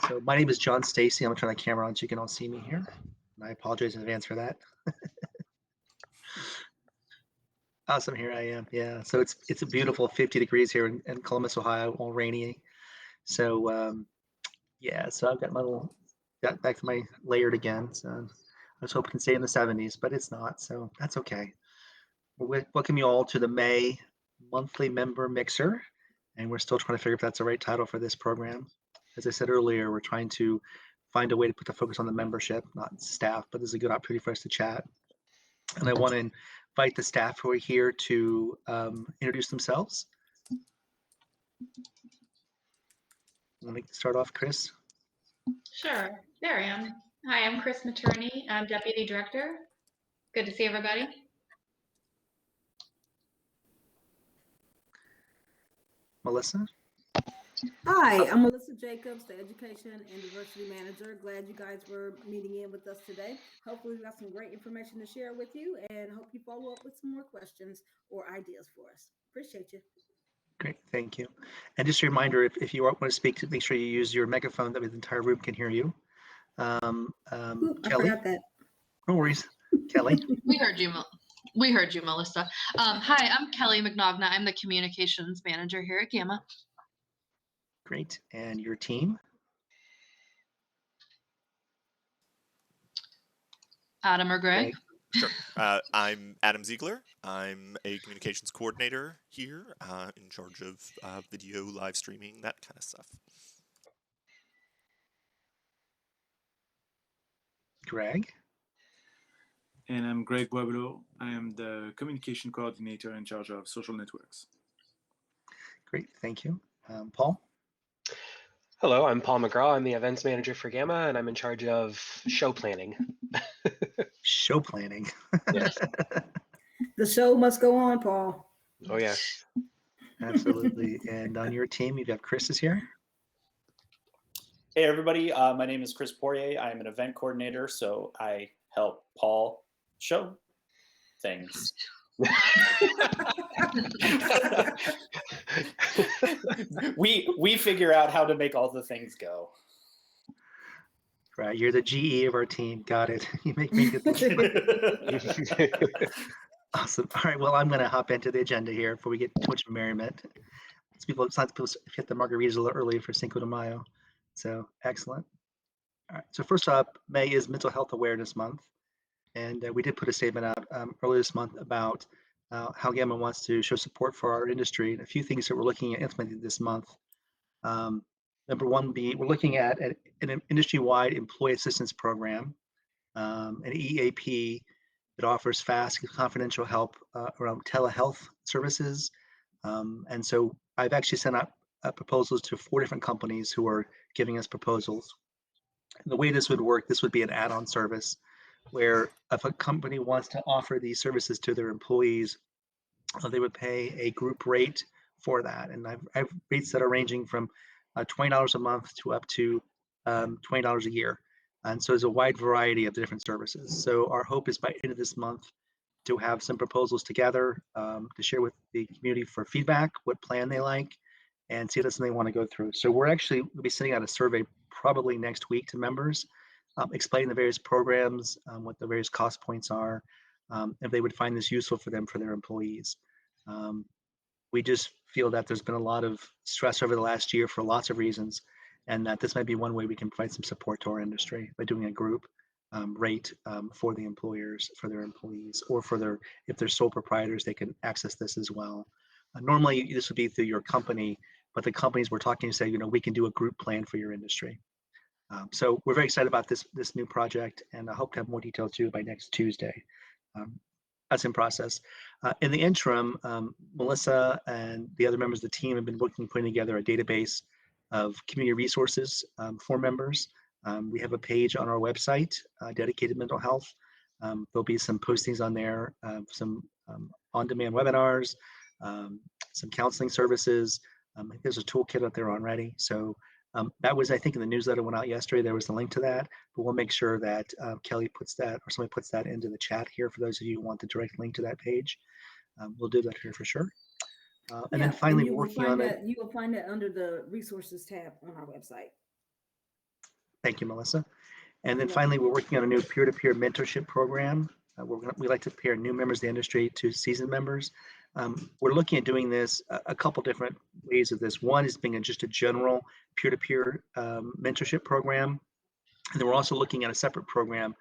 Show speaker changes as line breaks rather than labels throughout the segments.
So my name is John Stacy. I'm turning the camera on so you can all see me here. And I apologize in advance for that. Awesome, here I am. Yeah, so it's a beautiful 50 degrees here in Columbus, Ohio, all rainy. So yeah, so I've got got back to my layered again. So I was hoping to stay in the 70s, but it's not, so that's okay. We welcome you all to the May monthly member mixer, and we're still trying to figure if that's the right title for this program. As I said earlier, we're trying to find a way to put the focus on the membership, not staff, but this is a good opportunity for us to chat. And I want to invite the staff who are here to introduce themselves. Let me start off, Chris.
Sure, there I am. Hi, I'm Chris Materney. I'm Deputy Director. Good to see everybody.
Melissa.
Hi, I'm Melissa Jacobs, the Education and Diversity Manager. Glad you guys were meeting in with us today. Hopefully we've got some great information to share with you and hope you follow up with some more questions or ideas for us. Appreciate you.
Great, thank you. And just a reminder, if you want to speak, make sure you use your megaphone that the entire room can hear you.
I
Kelly?
forgot that.
No worries. Kelly?
We heard you, Melissa. Hi, I'm Kelly McNogna. I'm the Communications Manager here at GAMA.
Great. And your team?
Adam or Greg?
Sure. I'm Adam Ziegler. I'm a communications coordinator here, in charge of video, live streaming, that kind of stuff.
Greg?
And I'm Greg Pueblo. I am the communication coordinator in charge of social networks.
Great, thank you. Paul?
Hello, I'm Paul McGraw. I'm the events manager for GAMA, and I'm in charge of show planning.
Show planning.
Yes.
The show must go on, Paul.
Oh, yeah.
Absolutely. And on your team, you've got Chris is here.
Hey, everybody. My name is Chris Poirier. I'm an event coordinator, so I help Paul show things. we figure out how to make all the things go.
Right, you're the GE of our team. Got it. You make me good. Awesome. All right. Well, I'm going to hop into the agenda here before we get too much merriment. It's not people hit the margaritas a little early for Cinco de Mayo. So excellent. All right. So first up, May is Mental Health Awareness Month. And we did put a statement out earlier this month about how GAMA wants to show support for our industry and a few things that we're looking at implementing this month. Number one, we're looking at an industry-wide employee assistance program, an EAP that offers fast and confidential help around telehealth services. And so I've actually sent out proposals to 4 different companies who are giving us proposals. And the way this would work, this would be an add-on service where if a company wants to offer these services to their employees, they would pay a group rate for that. And I've rates that are ranging from $20 a month to up to $20 a year. And so there's a wide variety of different services. So our hope is by the end of this month to have some proposals together to share with the community for feedback, what plan they like, and see if that's something they want to go through. So we'll be sending out a survey probably next week to members, explaining the various programs, what the various cost points are, if they would find this useful for them, for their employees. We just feel that there's been a lot of stress over the last year for lots of reasons, and that this might be one way we can provide some support to our industry by doing a group rate for the employers, for their employees, or for if they're sole proprietors, they can access this as well. Normally, this would be through your company, but the companies we're talking to say, we can do a group plan for your industry. So we're very excited about this new project, and I hope to have more details too by next Tuesday. That's in process. In the interim, Melissa and the other members of the team have been putting together a database of community resources for members. We have a page on our website dedicated to mental health. There'll be some postings on there, some on-demand webinars, some counseling services. I think there's a toolkit out there already. So that was, I think, in the newsletter went out yesterday. There was a link to that, but we'll make sure that Kelly puts that, or somebody puts that into the chat here for those of you who want the direct link to that page. We'll do that here for sure. And then finally, we're working on it.
You will find that under the resources tab on our website.
Thank you, Melissa. And then
You're
finally, we're working on a new peer-to-peer mentorship program. We like to pair new members of the industry to seasoned members. We're looking at doing this a couple different ways of this. One is being just a general peer-to-peer mentorship program. And then we're also looking at a separate program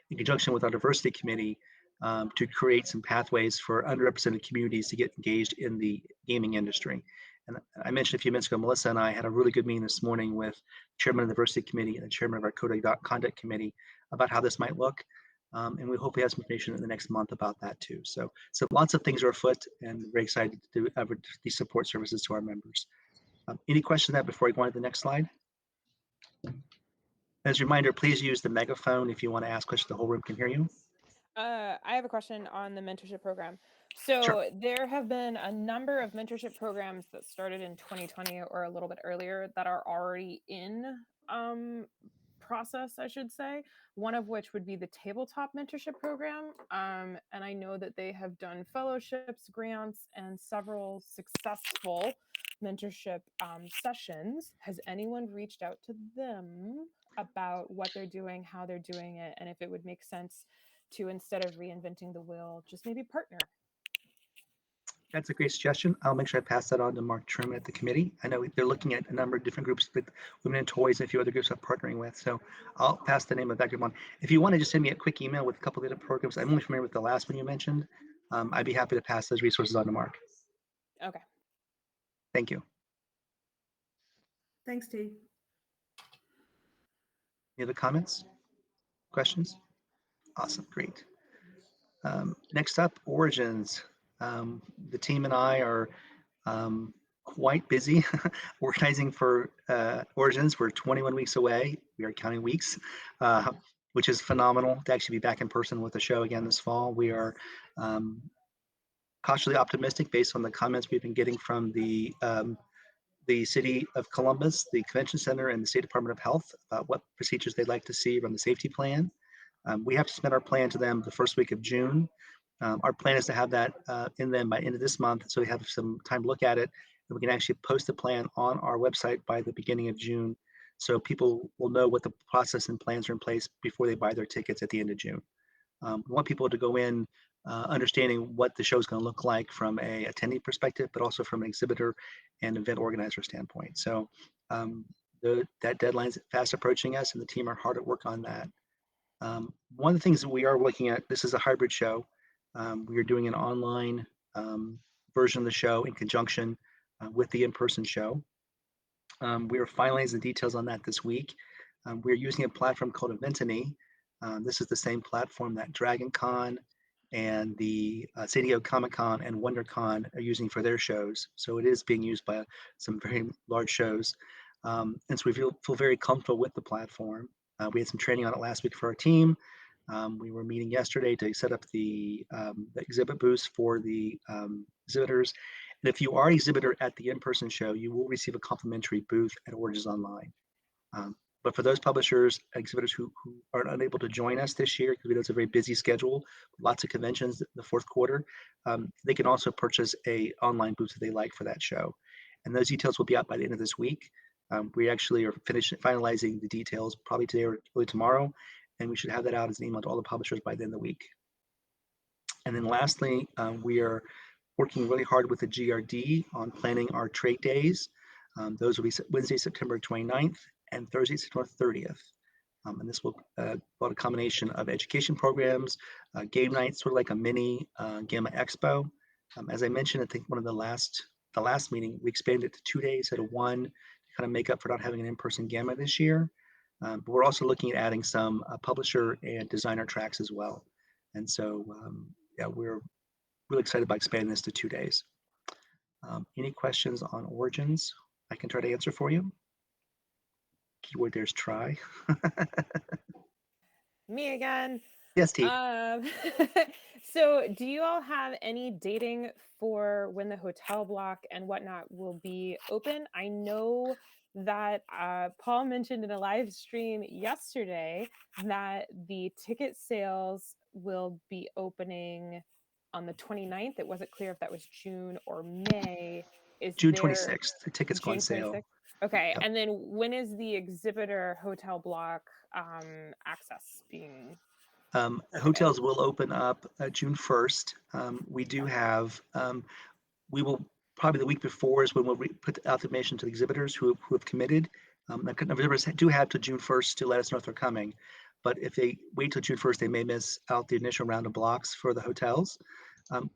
in conjunction with our diversity committee to create some pathways for underrepresented communities to get engaged in the gaming industry. And I mentioned a few minutes ago, Melissa and I had a really good meeting this morning with chairman of the diversity committee and the chairman of our code of conduct committee about how this might look. And we hope we have some information in the next month about that too. So lots of things are afoot, and very excited to do these support services to our members. Any questions on that before I go on to the next slide? As a reminder, please use the megaphone if you want to ask questions. The whole room can hear you.
I have a question on the mentorship program. So
Sure.
there have been a number of mentorship programs that started in 2020 or a little bit earlier that are already in process, I should say. One of which would be the tabletop mentorship program. And I know that they have done fellowships, grants, and several successful mentorship sessions. Has anyone reached out to them about what they're doing, how they're doing it, and if it would make sense to, instead of reinventing the wheel, just maybe partner?
That's a great suggestion. I'll make sure I pass that on to Mark Truman at the committee. I know they're looking at a number of different groups with Women in Toys and a few other groups I'm partnering with. So I'll pass the name of that group on. If you want to just send me a quick email with a couple of different programs, I'm only familiar with the last one you mentioned. I'd be happy to pass those resources on to Mark.
Okay.
Thank you.
Thanks, T.
Any other comments? Questions? Awesome, great. Next up, Origins. The team and I are quite busy organizing for Origins. We're 21 weeks away. We are counting weeks, which is phenomenal to actually be back in person with the show again this fall. We are cautiously optimistic based on the comments we've been getting from the City of Columbus, the Convention Center, and the State Department of Health about what procedures they'd like to see from the safety plan. We have to submit our plan to them the first week of June. Our plan is to have that in them by end of this month, so we have some time to look at it, and we can actually post the plan on our website by the beginning of June, so people will know what the process and plans are in place before they buy their tickets at the end of June. We want people to go in understanding what the show is going to look like from a attendee perspective, but also from an exhibitor and event organizer standpoint. So that deadline is fast approaching us, and the team are hard at work on that. One of the things that we are looking at, this is a hybrid show. We are doing an online version of the show in conjunction with the in-person show. We are finalizing the details on that this week. We're using a platform called Eventany. This is the same platform that Dragon Con and the San Diego Comic-Con and WonderCon are using for their shows. So it is being used by some very large shows. And so we feel very comfortable with the platform. We had some training on it last week for our team. We were meeting yesterday to set up the exhibit booths for the exhibitors. And if you are an exhibitor at the in-person show, you will receive a complimentary booth at Origins Online. But for those publishers, exhibitors who are unable to join us this year, because we know it's a very busy schedule, lots of conventions in the fourth quarter, they can also purchase a online booth that they like for that show. And those details will be out by the end of this week. We actually are finalizing the details probably today or early tomorrow, and we should have that out as an email to all the publishers by the end of the week. And then lastly, we are working really hard with the GRD on planning our trade days. Those will be Wednesday, September 29th and Thursday, September 30th. And this will be a combination of education programs, game nights, sort of like a mini GAMA Expo. As I mentioned, I think one of the last meeting, we expanded it to 2 days instead of one, to kind of make up for not having an in-person GAMA this year. But we're also looking at adding some publisher and designer tracks as well. And so, yeah, we're really excited about expanding this to 2 days. Any questions on Origins I can try to answer for you? Keyword there's try.
Me again.
Yes, T.
So do you all have any dating for when the hotel block and whatnot will be open? I know that Paul mentioned in a live stream yesterday that the ticket sales will be opening on the 29th. It wasn't clear if that was June or May. is
June
there
26th. The tickets go on
June
sale.
26th? Okay,
Yep.
and then when is the exhibitor hotel block access being opening?
Hotels will open up June 1st. We do have, we will probably the week before is when we'll put out the information to the exhibitors who have committed. Exhibitors do have to June 1st to let us know if they're coming. But if they wait till June 1st, they may miss out the initial round of blocks for the hotels.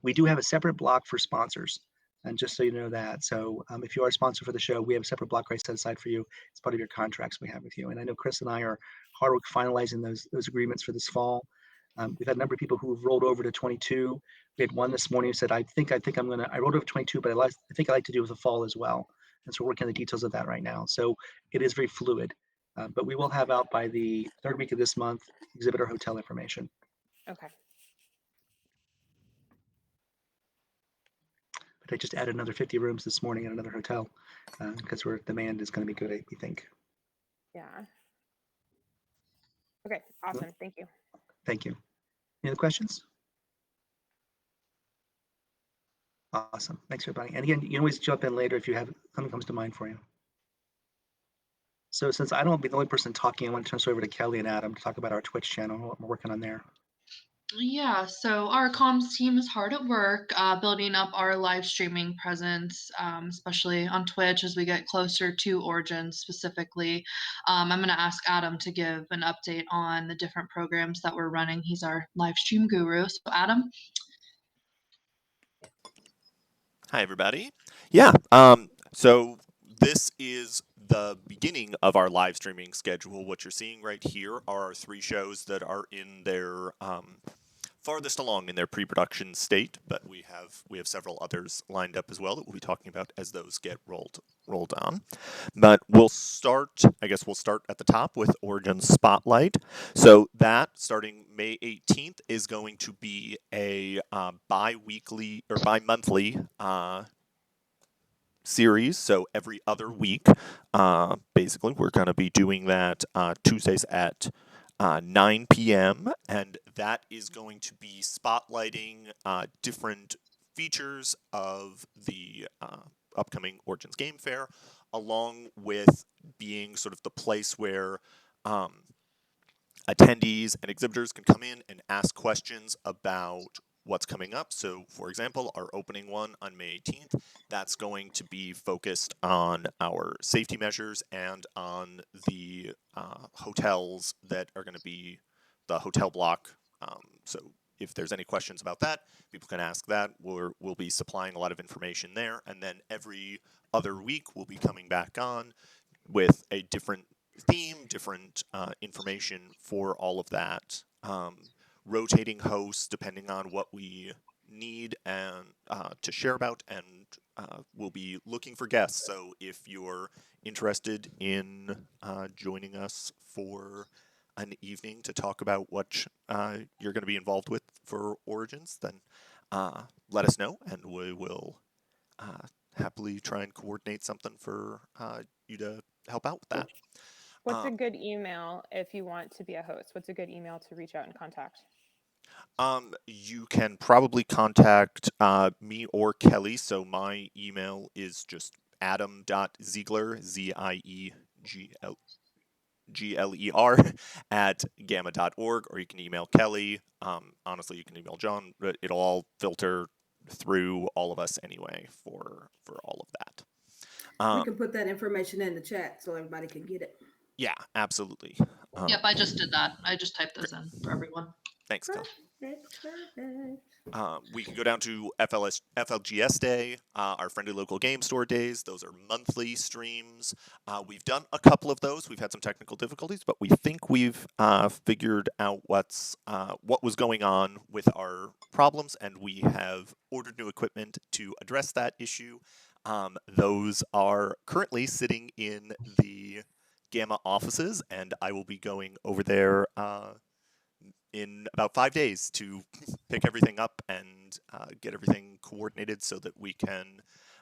We do have a separate block for sponsors. And just so you know that. So if you are a sponsor for the show, we have a separate block right set aside for you. It's part of your contracts we have with you. And I know Chris and I are hard work finalizing those agreements for this fall. We've had a number of people who have rolled over to 22. We had one this morning who said, I rolled over to 22, but I think I like to do with the fall as well. And so we're working on the details of that right now. So it is very fluid, but we will have out by the third week of this month, exhibitor hotel information.
Okay.
But I just added another 50 rooms this morning at another hotel because demand is going to be good, we think.
Yeah. Okay, awesome. Thank you.
Thank you. Any other questions? Awesome. Thanks, everybody. And again, you can always jump in later if you have something comes to mind for you. So since I don't want to be the only person talking, I want to turn this over to Kelly and Adam to talk about our Twitch channel, what we're working on there.
Yeah, so our comms team is hard at work building up our live streaming presence, especially on Twitch as we get closer to Origins specifically. I'm going to ask Adam to give an update on the different programs that we're running. He's our live stream guru. So, Adam?
Hi, everybody. Yeah, so this is the beginning of our live streaming schedule. What you're seeing right here are our 3 shows that are in their farthest along in their pre-production state, but we have several others lined up as well that we'll be talking about as those get rolled on. But we'll start at the top with Origin Spotlight. So that, starting May 18th, is going to be a bi-weekly or bi-monthly series. So every other week, basically, we're going to be doing that Tuesdays at 9 p.m. and that is going to be spotlighting different features of the upcoming Origins Game Fair, along with being sort of the place where attendees and exhibitors can come in and ask questions about what's coming up. So, for example, our opening one on May 18th, that's going to be focused on our safety measures and on the hotels that are going to be the hotel block. So if there's any questions about that, people can ask that. We'll be supplying a lot of information there. And then every other week, we'll be coming back on with a different theme, different information for all of that. Rotating hosts depending on what we need and to share about, and we'll be looking for guests. So if you're interested in joining us for an evening to talk about what you're going to be involved with for Origins, then let us know, and we will happily try and coordinate something for you to help out with that.
What's a good email if you want to be a host? What's a good email to reach out and contact?
You can probably contact me or Kelly. So my email is just adam.ziegler, Ziegler, at gamma.org, or you can email Kelly. Honestly, you can email John, but it'll all filter through all of us anyway for all of that.
We can put that information in the chat so everybody can get it.
Yeah, absolutely.
Yep, I just did that. I just typed those in for everyone.
Thanks, Kelly.
Perfect.
We can go down to FLGS Day, our friendly local game store days. Those are monthly streams. We've done a couple of those. We've had some technical difficulties, but we think we've figured out what was going on with our problems, and we have ordered new equipment to address that issue. Those are currently sitting in the GAMA offices, and I will be going over there in about 5 days to pick everything up and get everything coordinated so that we can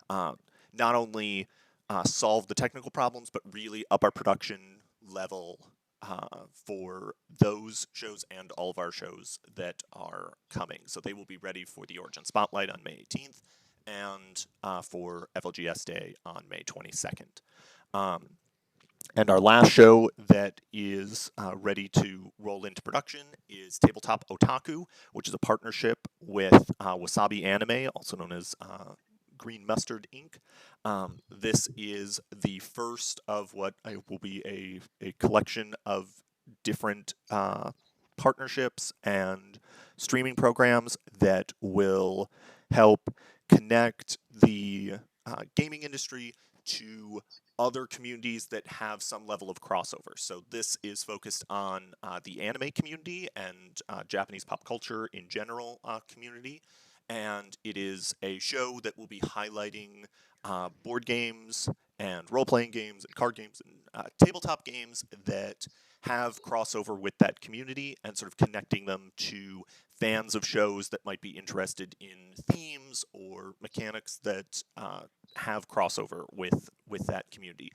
not only solve the technical problems, but really up our production level for those shows and all of our shows that are coming. So they will be ready for the Origin Spotlight on May 18th. and for FLGS Day on May 22nd. And our last show that is ready to roll into production is Tabletop Otaku, which is a partnership with Wasabi Anime, also known as Green Mustard Inc. This is the first of what will be a collection of different partnerships and streaming programs that will help connect the gaming industry to other communities that have some level of crossover. So this is focused on the anime community and Japanese pop culture in general community. And it is a show that will be highlighting board games and role-playing games and card games and tabletop games that have crossover with that community and sort of connecting them to fans of shows that might be interested in themes or mechanics that have crossover with that community.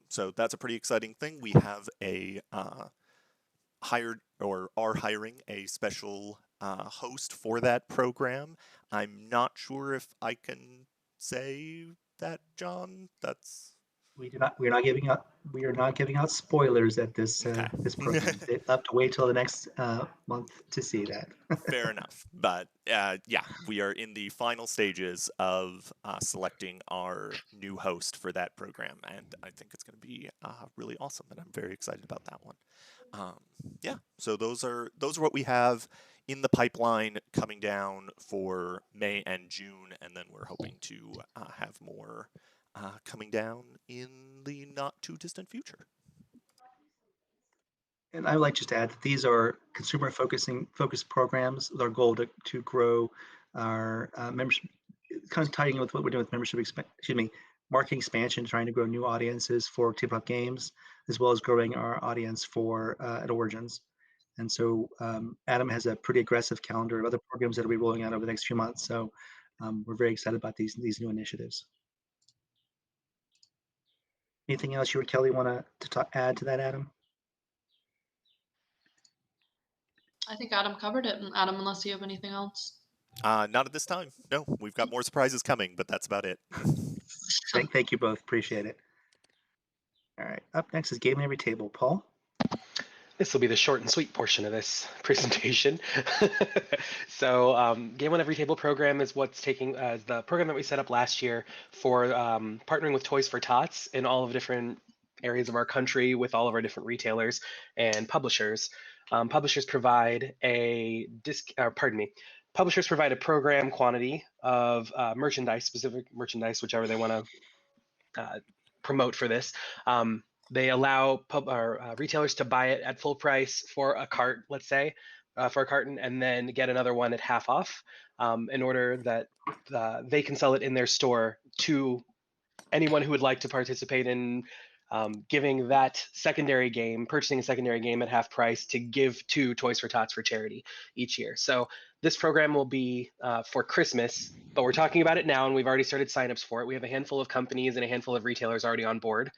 So that's a pretty exciting thing. We have a hired or are hiring a special host for that program. I'm not sure if I can say that, John. That's
We are not giving out spoilers at this
okay.
this program. They have to wait till the next month to see that.
Fair enough. But yeah, we are in the final stages of selecting our new host for that program, and I think it's going to be really awesome, and I'm very excited about that one. Yeah, so those are what we have in the pipeline coming down for May and June, and then we're hoping to have more coming down in the not too distant future.
And I would like just to add that these are consumer focused programs with our goal to grow our membership, kind of tying in with what we're doing with marketing expansion, trying to grow new audiences for tabletop games, as well as growing our audience for at Origins. And so Adam has a pretty aggressive calendar of other programs that will be rolling out over the next few months. So we're very excited about these new initiatives. Anything else you or Kelly want to add to that, Adam?
I think Adam covered it. Adam, unless you have anything else.
Not at this time. No, we've got more surprises coming, but that's about it.
Thank you both. Appreciate it. All right. Up next is Gaming Every Table. Paul?
This will be the short and sweet portion of this presentation. So Game on Every Table program is what's taking the program that we set up last year for partnering with Toys for Tots in all of the different areas of our country with all of our different retailers and publishers. Publishers provide a Publishers provide a program quantity of merchandise, specific merchandise, whichever they want to promote for this. They allow retailers to buy it at full price for a cart, let's say, for a carton, and then get another one at half off in order that they can sell it in their store to anyone who would like to participate in giving that purchasing a secondary game at half price to give to Toys for Tots for charity each year. So this program will be for Christmas, but we're talking about it now and we've already started signups for it. We have a handful of companies and a handful of retailers already on board.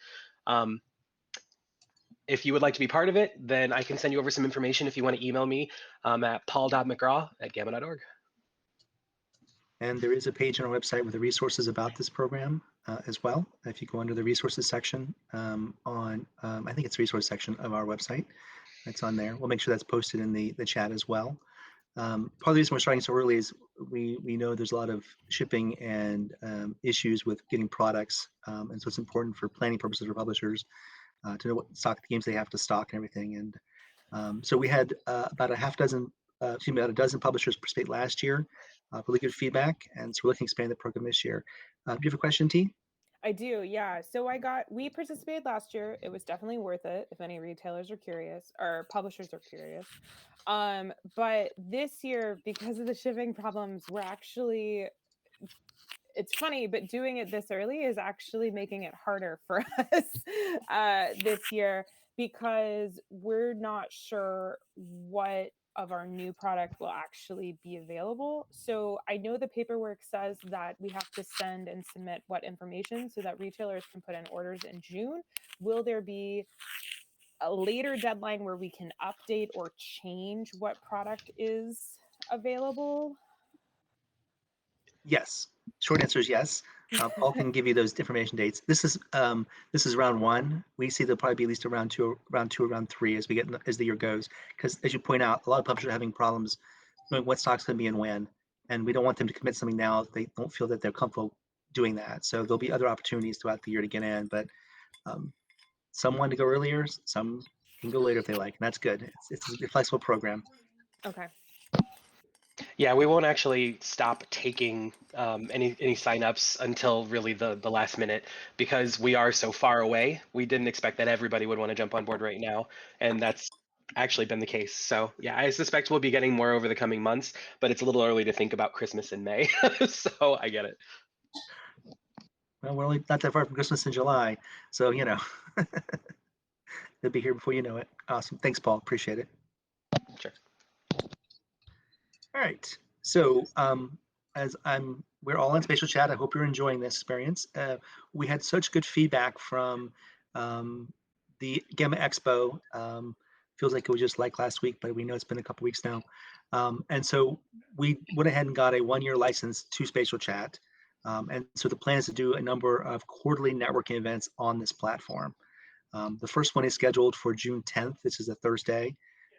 If you would like to be part of it, then I can send you over some information if you want to email me at paul.mcgraw@gamma.org.
And there is a page on our website with the resources about this program as well. If you go under the resources section I think it's the resource section of our website, it's on there. We'll make sure that's posted in the chat as well. Part of the reason we're starting so early is we know there's a lot of shipping and issues with getting products. And so it's important for planning purposes for publishers to know what games they have to stock and everything. And so we had about a dozen publishers participate last year. Really good feedback, and so we're looking to expand the program this year. Do you have a question, T?
I do, yeah. So we participated last year. It was definitely worth it if any retailers are curious or publishers are curious. But this year, because of the shipping problems, it's funny, but doing it this early is actually making it harder for us this year because we're not sure what of our new product will actually be available. So I know the paperwork says that we have to send and submit what information so that retailers can put in orders in June. Will there be a later deadline where we can update or change what product is available?
Yes. Short answer is yes. Paul can give you those information dates. This is round one. We see there'll probably be at least around two, or round three as we get as the year goes. Because as you point out, a lot of publishers are having problems knowing what stock's going to be and when, and we don't want them to commit something now if they don't feel that they're comfortable doing that. So there'll be other opportunities throughout the year to get in, but some want to go earlier, some can go later if they like, and that's good. It's a flexible program.
Okay.
Yeah, we won't actually stop taking any signups until really the last minute because we are so far away. We didn't expect that everybody would want to jump on board right now, and that's actually been the case. So yeah, I suspect we'll be getting more over the coming months, but it's a little early to think about Christmas in May. So I get it.
Well, we're only not that far from Christmas in July, so you know, they'll be here before you know it. Awesome. Thanks, Paul. Appreciate it.
Sure.
All right. So we're all in Spatial Chat. I hope you're enjoying this experience. We had such good feedback from the GAMA Expo. Feels like it was just like last week, but we know it's been a couple weeks now. And so we went ahead and got a 1-year license to Spatial Chat. And so the plan is to do a number of quarterly networking events on this platform. The first one is scheduled for June 10th. This is a Thursday.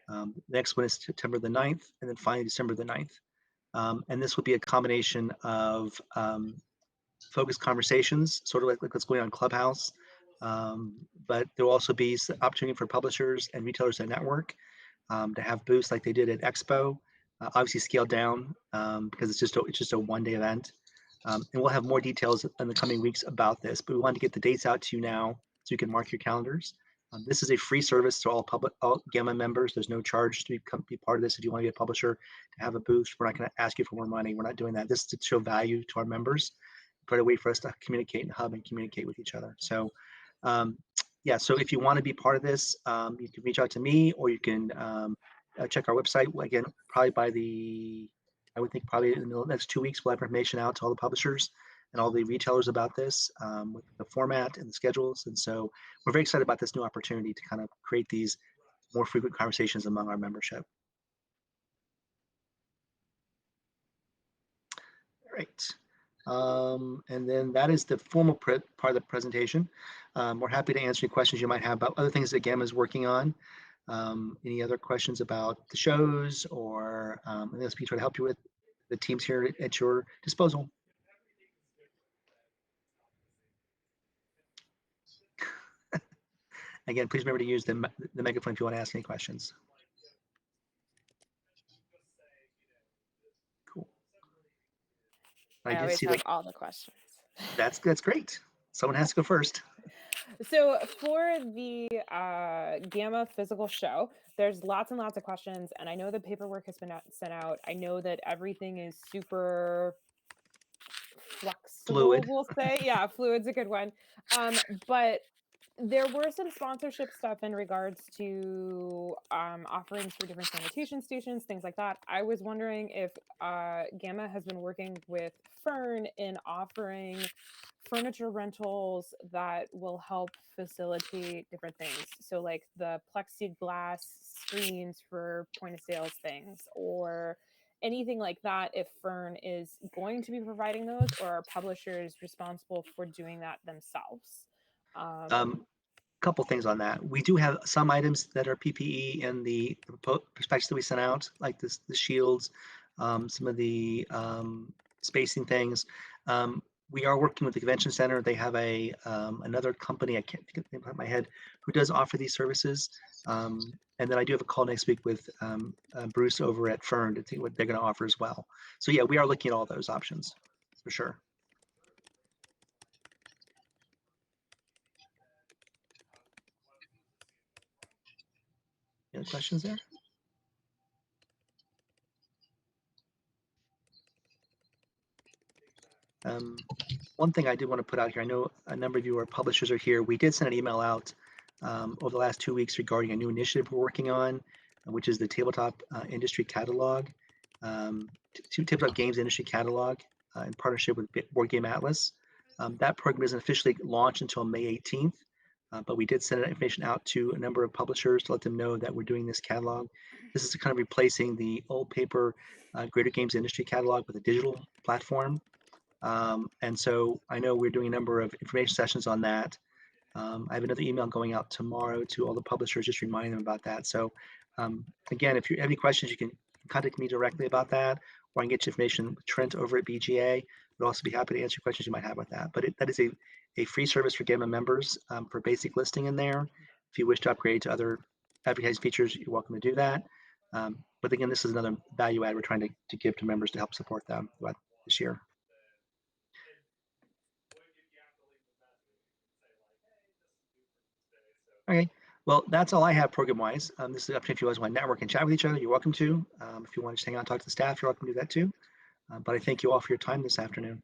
The next one is September the 9th, and then finally December the 9th. And this will be a combination of focused conversations, sort of like what's going on in Clubhouse. But there will also be opportunity for publishers and retailers to network, to have booths like they did at Expo, obviously scaled down because it's just a 1-day event. And we'll have more details in the coming weeks about this, but we wanted to get the dates out to you now so you can mark your calendars. This is a free service to all GAMA members. There's no charge to be part of this. If you want to be a publisher to have a booth, we're not going to ask you for more money. We're not doing that. This is to show value to our members, but a way for us to communicate and hub and communicate with each other. So yeah, so if you want to be part of this, you can reach out to me, or you can check our website. Again, probably I would think probably in the next 2 weeks, we'll have information out to all the publishers and all the retailers about this, with the format and the schedules. And so we're very excited about this new opportunity to kind of create these more frequent conversations among our membership. All right. And then that is the formal part of the presentation. We're happy to answer any questions you might have about other things that GAMA is working on. Any other questions about the shows or anything else we try to help you with? The team's here at your disposal. Again, please remember to use the megaphone if you want to ask any questions. Cool.
I always have all the questions.
That's great. Someone has to go first.
So for the GAMA physical show, there's lots and lots of questions, and I know the paperwork has been sent out. I know that everything is super flexible,
Fluid.
we'll say. Yeah, fluid's a good one. But there were some sponsorship stuff in regards to offerings for different sanitation stations, things like that. I was wondering if GAMA has been working with Fern in offering furniture rentals that will help facilitate different things. So like the plexiglass screens for point of sales things, or anything like that, if Fern is going to be providing those, or are publishers responsible for doing that themselves?
Couple things on that. We do have some items that are PPE in the prospectus that we sent out, like the shields, some of the spacing things. We are working with the convention center. They have another company, I can't think of the name off my head, who does offer these services. And then I do have a call next week with Bruce over at Fern to see what they're going to offer as well. So yeah, we are looking at all those options for sure. Any other questions there? One thing I did want to put out here, I know a number of you are publishers are here. We did send an email out over the last 2 weeks regarding a new initiative we're working on, which is the Tabletop Industry Catalog, Tabletop Games Industry Catalog in partnership with Board Game Atlas. That program isn't officially launched until May 18th, but we did send that information out to a number of publishers to let them know that we're doing this catalog. This is kind of replacing the old paper Greater Games Industry Catalog with a digital platform. And so I know we're doing a number of information sessions on that. I have another email going out tomorrow to all the publishers, just reminding them about that. So again, if you have any questions, you can contact me directly about that, or I can get you information with Trent over at BGA. We'd also be happy to answer questions you might have with that. But that is a free service for GAMA members for basic listing in there. If you wish to upgrade to other advertising features, you're welcome to do that. But again, this is another value add we're trying to give to members to help support them throughout this year. Okay, well, that's all I have program-wise. This is the opportunity if you guys want to network and chat with each other, you're welcome to. If you want to just hang out and talk to the staff, you're welcome to do that too. But I thank you all for your time this afternoon.